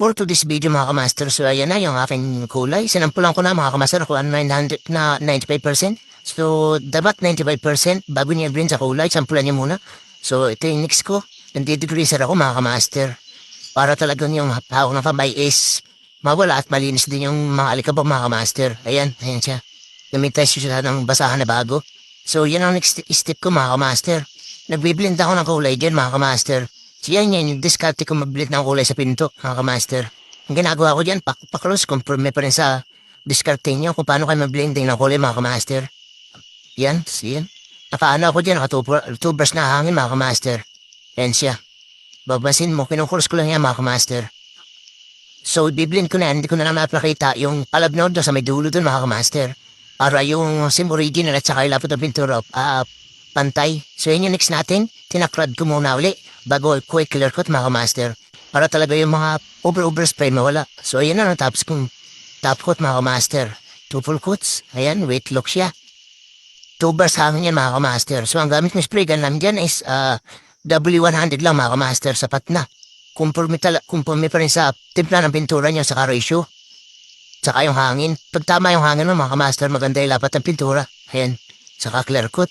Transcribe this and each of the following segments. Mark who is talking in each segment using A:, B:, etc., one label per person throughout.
A: For to this video mga kamaster, so ayan na yung aking kulay. Sinampulan ko na mga kamaster kung ano 900 na 95%. So dapat 95% bago niya i-blend sa kulay, sampulan niya muna. So ito yung mix ko. Nandidegreaser ako mga kamaster. Para talagang yung hawak ng kamay is mawala at malinis din yung mga alikabok mga kamaster. Ayan siya. Gamit tayo siya ng basahan na bago. So yan ang next step ko mga kamaster. Nagbiblend ako ng kulay dyan mga kamaster. So yan yung diskarte ko mag-blend ng kulay sa pinto mga kamaster. Ang ginagawa ko dyan, pa-close, conforme pa rin sa diskarte nyo kung paano kayo mag-blending ng kulay mga kamaster. Yan, yan. Nakaano ako dyan, nakatubers na hangin mga kamaster. Yan siya. Babasin mo, kinukurse ko lang yan mga kamaster. So, biblend ko na, hindi ko na lang napakita yung palabnod sa may dulo dun mga kamaster. Para yung sim original at saka ilapot ng pintura, pantay. So, yun yung next natin. Tinakrad ko muna uli bago ko i-clear coat mga kamaster. Para talaga yung mga over spray mawala. So, ayan na lang tapos kong top coat mga kamaster. Two full coats. Ayan, weight look siya. 2 bars hangin yan mga kamaster. So, ang gamit ng spray gun namin dyan is W100 lang mga kamaster. Sapat na. Conforme pa rin sa timpla ng pintura niya sa ratio. Saka yung hangin. Pag tama yung hangin mo mga kamaster, maganda yung lapat ng pintura. Ayan. Saka clear coat.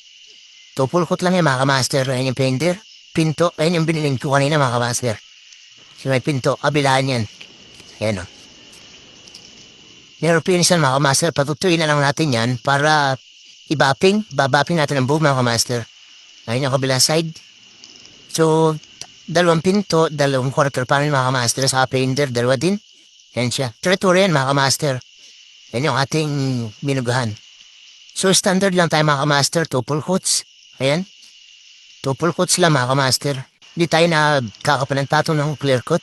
A: 2 full coat lang yan mga kamaster. Ayan yung painter. Pinto. Ayan yung biniling ko kanina mga kamaster. So, may pinto. Kabilaan yan. Ayan o. Neropinisan mga kamaster. Patutuin na lang natin yan para babaping natin ang buhok mga kamaster. Ayun yung kabilang side. So, 2 pinto, 2 quarter panel mga kamaster sa painter, 2 din. Yan siya. Treature yan mga kamaster. Yan yung ating binugahan. So, standard lang tayo mga kamaster, 2 full coats. Ayan. 2 full coats lang mga kamaster. Hindi tayo nakakapalan patong ng clear coat.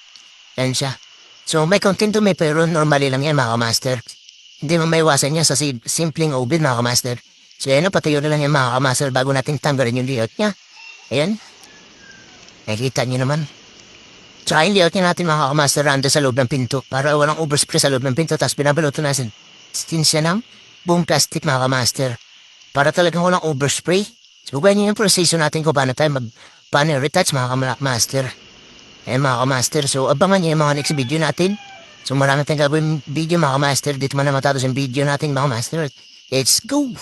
A: Yan siya. So, may content to may pero normally lang yan mga kamaster. Hindi mo maiwasan yan sa simpleng oven mga kamaster. So, ayan o, patayo na lang yan mga kamaster bago natin tanggalin yung layout niya. Ayan. Nakikita nyo naman. Tsaka yung layout niya natin mga kamaster rando sa loob ng pinto para walang overspray sa loob ng pinto tapos binabaluto natin siya ng buong plastic mga kamaster para talagang walang overspray. So, ganyan yung proseso natin kung paano tayo paano retouch mga kamaster. Ayan mga kamaster. So, abangan nyo yung mga next video natin. So, marami tayong gagawin video mga kamaster. Dito man na matapos yung video natin mga kamaster. Let's go!